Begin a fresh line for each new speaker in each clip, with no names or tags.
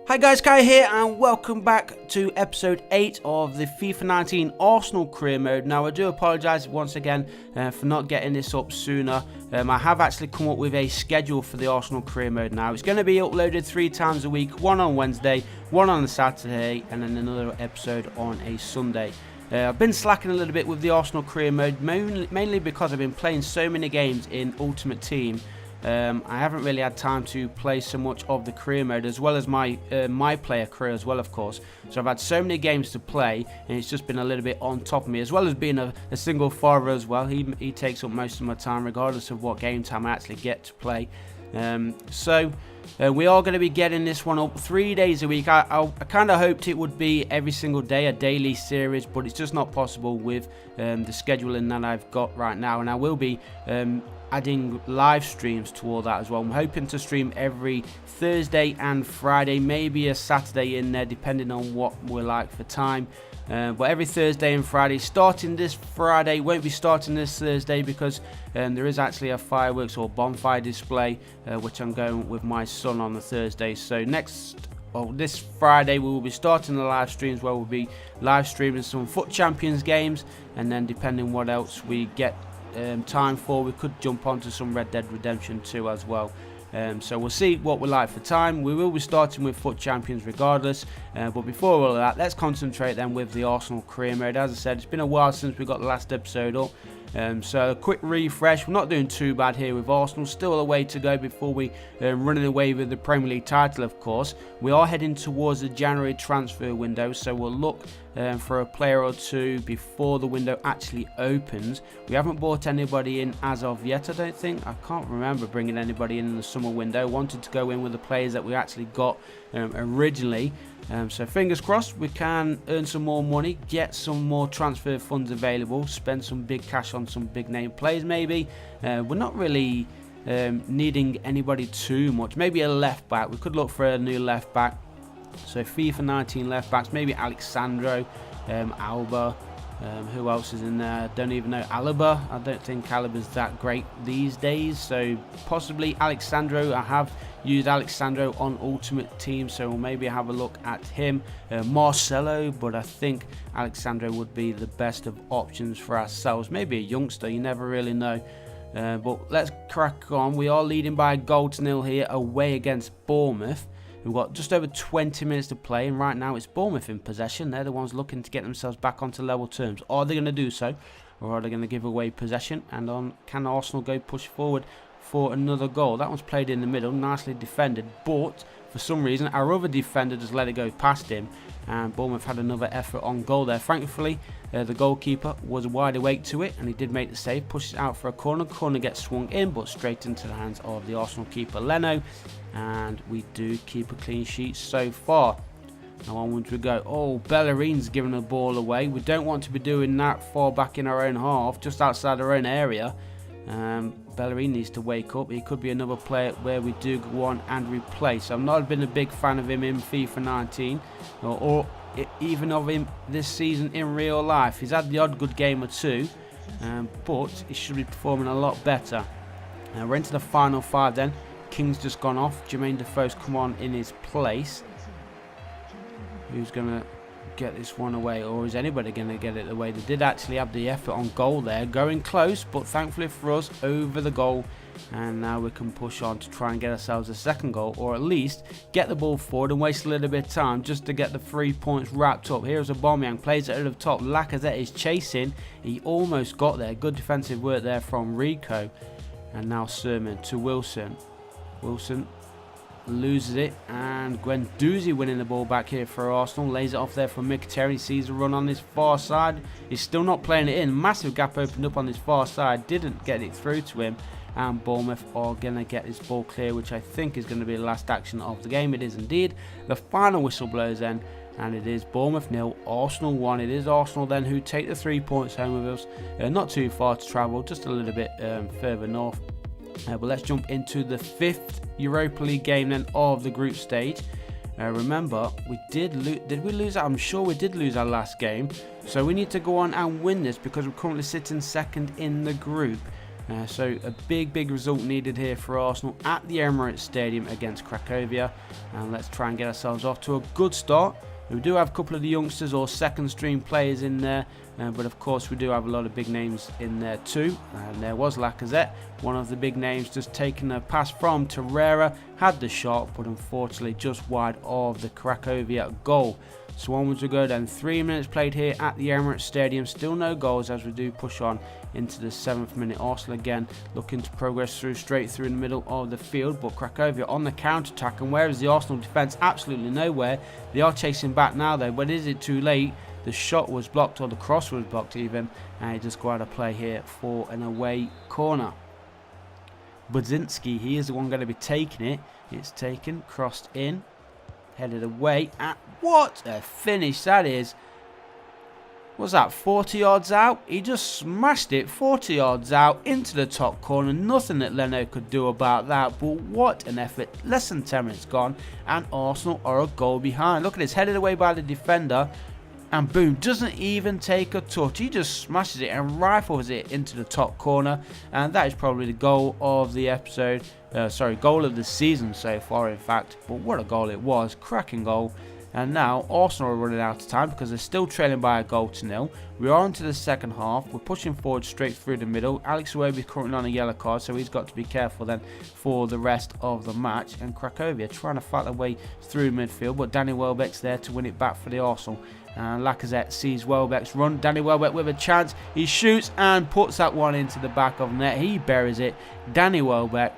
Hi guys, Kai here and welcome back to episode 8 of the FIFA 19 Arsenal career mode. Now I do apologise once again for not getting this up sooner. I have actually come up with a schedule for the Arsenal career mode now. It's going to be uploaded 3 times a week, one on Wednesday, one on a Saturday and then another episode on a Sunday. I've been slacking a little bit with the Arsenal career mode, mainly because I've been playing so many games in Ultimate Team. I haven't really had time to play so much of the career mode as well as my player career as well, of course. So I've had so many games to play and it's just been a little bit on top of me, as well as being a single father as well. He takes up most of my time regardless of what game time I actually get to play. We are going to be getting this one up 3 days a week. I kind of hoped it would be every single day, a daily series, but it's just not possible with the scheduling that I've got right now. And I will be adding live streams to all that as well. I'm hoping to stream every Thursday and Friday, maybe a Saturday in there depending on what we're like for time. But every Thursday and Friday, starting this Friday, won't be starting this Thursday because there is actually a fireworks or bonfire display which I'm going with my son on the Thursday. So this Friday we will be starting the live streams where we'll be live streaming some FUT Champions games, and then depending what else we get time for, we could jump onto some Red Dead Redemption 2 as well. So we'll see what we're like for time. We will be starting with FUT Champions regardless, but before all of that, let's concentrate then with the Arsenal career mode. As I said, it's been a while since we got the last episode up, so a quick refresh. We're not doing too bad here with Arsenal, still a way to go before we running away with the Premier League title, of course. We are heading towards the January transfer window, so we'll look for a player or two before the window actually opens. We haven't bought anybody in as of yet, I don't think. I can't remember bringing anybody in the summer window. Wanted to go in with the players that we actually got originally. So fingers crossed we can earn some more money, get some more transfer funds available, spend some big cash on some big name players maybe. We're not really needing anybody too much. Maybe a left back. We could look for a new left back. So FIFA 19 left backs, maybe Alexandro, Alba, who else is in there? Don't even know. Alaba. I don't think Alaba's that great these days, so possibly Alexandro. I have used Alexandro on Ultimate Team, so we'll maybe have a look at him. Marcelo, but I think Alexandro would be the best of options for ourselves. Maybe a youngster, you never really know. But let's crack on. We are leading by a goal to nil here away against Bournemouth. We've got just over 20 minutes to play, and right now it's Bournemouth in possession. They're the ones looking to get themselves back onto level terms. Are they going to do so, or are they going to give away possession? And can Arsenal go push forward for another goal? That one's played in the middle, nicely defended, but for some reason our other defender just let it go past him, and Bournemouth had another effort on goal there. Thankfully, the goalkeeper was wide awake to it, and he did make the save. Pushes it out for a corner. Corner gets swung in, but straight into the hands of the Arsenal keeper, Leno. And we do keep a clean sheet so far. Now onwards we go. Oh, Bellerin's giving the ball away. We don't want to be doing that far back in our own half, just outside our own area. Bellerin needs to wake up. He could be another player where we do go on and replace. I've not been a big fan of him in FIFA 19 or even of him this season in real life. He's had the odd good game or two, but he should be performing a lot better. We're into the final 5 then. King's just gone off. Jermaine Defoe's come on in his place. Who's going to get this one away, or is anybody going to get it away? They did actually have the effort on goal there, going close, but thankfully for us, over the goal. And now we can push on to try and get ourselves a second goal, or at least get the ball forward and waste a little bit of time just to get the 3 points wrapped up. Here's Aubameyang, plays it over the top. Lacazette is chasing. He almost got there. Good defensive work there from Rico. And now Sermon to Wilson. Wilson loses it, and Guendouzi winning the ball back here for Arsenal. Lays it off there for Mkhitaryan. He sees a run on this far side. He's still not playing it in. Massive gap opened up on this far side. Didn't get it through to him. And Bournemouth are going to get this ball clear, which I think is going to be the last action of the game. It is indeed. The final whistle blows then, and it is Bournemouth 0, Arsenal 1. It is Arsenal then who take the 3 points home with us. Not too far to travel, just a little bit further north. But let's jump into the 5th Europa League game then of the group stage. Remember, did we lose? I'm sure we did lose our last game. So we need to go on and win this because we're currently sitting second in the group. So a big result needed here for Arsenal at the Emirates Stadium against Cracovia, and let's try and get ourselves off to a good start. We do have a couple of the youngsters or second stream players in there, but of course we do have a lot of big names in there too. And there was Lacazette, one of the big names, just taking a pass from Torreira, had the shot, but unfortunately just wide of the Cracovia goal. So onwards we go then. 3 minutes played here at the Emirates Stadium. Still no goals as we do push on into the 7th minute. Arsenal again looking to progress straight through in the middle of the field. But Cracovia on the counter-attack. And where is the Arsenal defence? Absolutely nowhere. They are chasing back now though. But is it too late? The shot was blocked, or the cross was blocked even. And he just got out of play here for an away corner. Budzinski, he is the one going to be taking it. It's taken, crossed in, headed away, and what a finish that is. Was that 40 yards out? He just smashed it 40 yards out into the top corner. Nothing that Leno could do about that, but what an effort. Less than 10 minutes gone and Arsenal are a goal behind. Look at this, headed away by the defender, and boom, doesn't even take a touch. He just smashes it and rifles it into the top corner, and that is probably the goal of the episode. Goal of the season so far, in fact. But what a goal it was. Cracking goal. And now Arsenal are running out of time because they're still trailing by a goal to nil. We are into the second half. We're pushing forward straight through the middle. Attribution-ShareAlike is currently on a yellow card, so he's got to be careful then for the rest of the match. And Cracovia trying to fight their way through midfield, but Danny Welbeck's there to win it back for the Arsenal. And Lacazette sees Welbeck's run. Danny Welbeck with a chance. He shoots and puts that one into the back of net. He buries it. Danny Welbeck.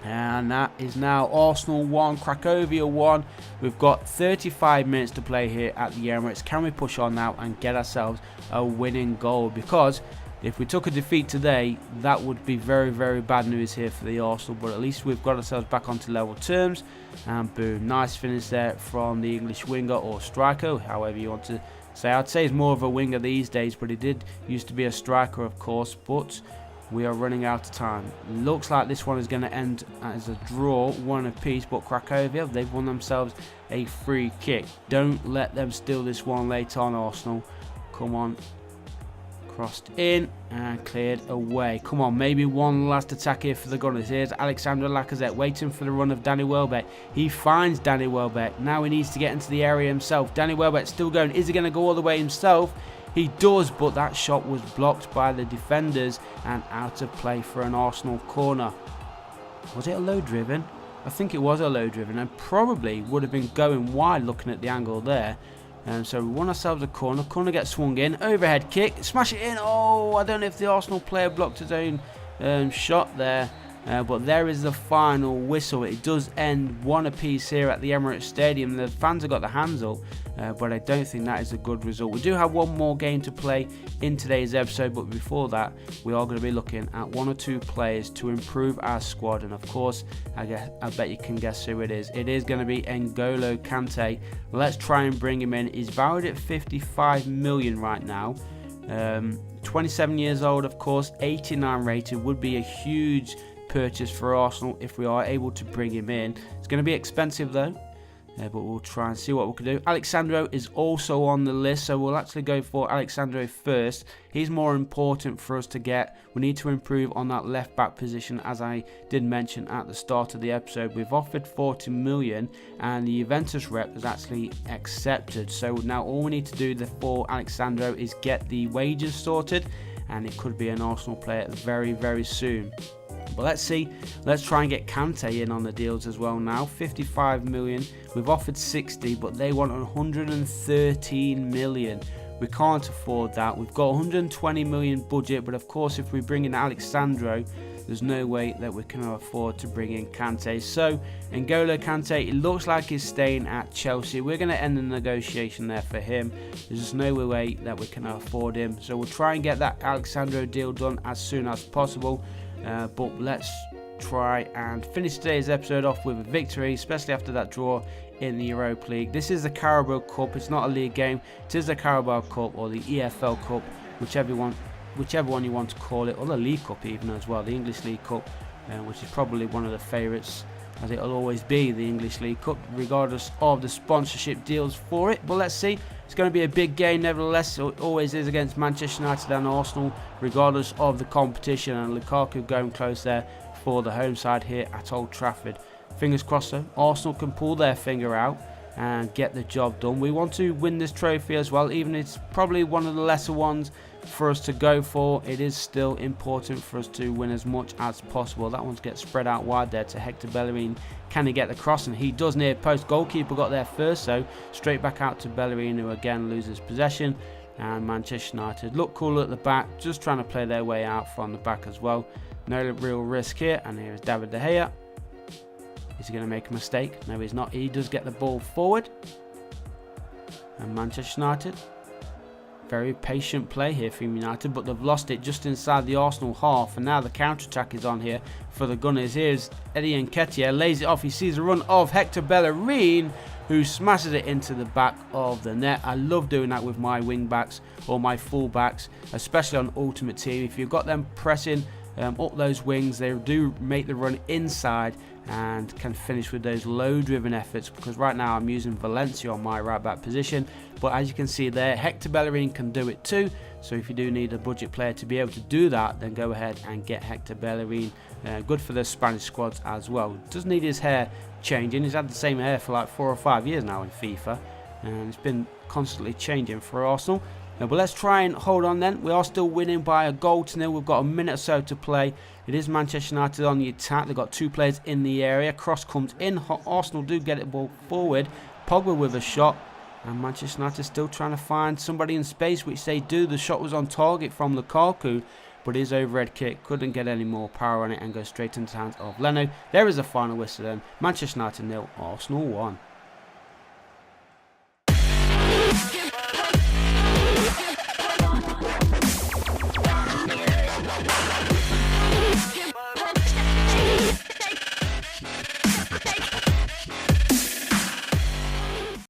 And that is now Arsenal 1, Cracovia 1. We've got 35 minutes to play here at the Emirates. Can we push on now and get ourselves a winning goal? Because if we took a defeat today, that would be very bad news here for the Arsenal. But at least we've got ourselves back onto level terms. And boom, nice finish there from the English winger or striker, however you want to say. I'd say he's more of a winger these days, but he did used to be a striker, of course. But we are running out of time. Looks like this one is going to end as a draw, 1 apiece, but Cracovia, they've won themselves a free kick. Don't let them steal this one later on, Arsenal. Come on. Crossed in and cleared away. Come on, maybe one last attack here for the Gunners. Here's Alexander Lacazette waiting for the run of Danny Welbeck. He finds Danny Welbeck. Now he needs to get into the area himself. Danny Welbeck still going. Is he going to go all the way himself? He does, but that shot was blocked by the defenders and out of play for an Arsenal corner. Was it a low driven? I think it was a low driven, and probably would have been going wide looking at the angle there. So we won ourselves a corner. Corner gets swung in. Overhead kick. Smash it in. Oh, I don't know if the Arsenal player blocked his own shot there. But there is the final whistle. It does end 1 apiece here at the Emirates Stadium. The fans have got their hands up, but I don't think that is a good result. We do have one more game to play in today's episode, but before that, we are going to be looking at 1 or 2 players to improve our squad. And of course, I bet you can guess who it is. It is going to be N'Golo Kante. Let's try and bring him in. He's valued at 55 million right now. 27 years old, of course, 89 rated. Would be a huge purchase for Arsenal if we are able to bring him in. It's going to be expensive though, but we'll try and see what we can do. Alexandro is also on the list, so we'll actually go for Alexandro first. He's more important for us to get. We need to improve on that left back position, as I did mention at the start of the episode. We've offered 40 million and the Juventus rep has actually accepted, so now all we need to do for Alexandro is get the wages sorted, and it could be an Arsenal player very soon. But let's see. Let's try and get Kante in on the deals as well now. 55 million. We've offered 60, but they want 113 million. We can't afford that. We've got 120 million budget, but of course if we bring in Alexandro, there's no way that we can afford to bring in Kante. So N'Golo Kante, it looks like he's staying at Chelsea. We're going to end the negotiation there for him. There's just no way that we can afford him. So we'll try and get that Alexandro deal done as soon as possible. But let's try and finish today's episode off with a victory, especially after that draw in the Europa League. This is the Carabao Cup. It's not a league game. It is the Carabao Cup or the EFL Cup, whichever one you want to call it, or the League Cup even as well, the English League Cup, which is probably one of the favourites as it'll always be the English League Cup, regardless of the sponsorship deals for it. But let's see. It's going to be a big game nevertheless. It always is against Manchester United and Arsenal, regardless of the competition. And Lukaku going close there for the home side here at Old Trafford. Fingers crossed though, Arsenal can pull their finger out and get the job done. We want to win this trophy as well, even if it's probably one of the lesser ones for us to go for. It is still important for us to win as much as possible. That one's get spread out wide there to Hector Bellerin. Can he get the cross? And he does near post. Goalkeeper got there first, so straight back out to Bellerin, who again loses possession. And Manchester United look cool at the back, just trying to play their way out from the back as well. No real risk here. And here is David De Gea. Is he going to make a mistake? No, he's not. He does get the ball forward. And Manchester United, very patient play here from United, but they've lost it just inside the Arsenal half. And now the counter-attack is on here for the Gunners. Here's Eddie Nketiah, lays it off. He sees a run of Hector Bellerin, who smashes it into the back of the net. I love doing that with my wing-backs or my full-backs, especially on Ultimate Team. If you've got them pressing up those wings, they do make the run inside and can finish with those low driven efforts, because right now I'm using Valencia on my right back position, but as you can see there, Hector Bellerin can do it too. So if you do need a budget player to be able to do that, then go ahead and get Hector Bellerin. Good for the Spanish squads as well. Does need his hair changing. He's had the same hair for like 4 or 5 years now in FIFA, and it's been constantly changing for Arsenal. But let's try and hold on then. We are still winning by 1-0. We've got a minute or so to play. It is Manchester United on the attack. They've got 2 players in the area. Cross comes in. Arsenal do get it ball forward. Pogba with a shot. And Manchester United still trying to find somebody in space, which they do. The shot was on target from Lukaku, but his overhead kick couldn't get any more power on it and go straight into the hands of Leno. There is a final whistle then. Manchester United 0, Arsenal 1.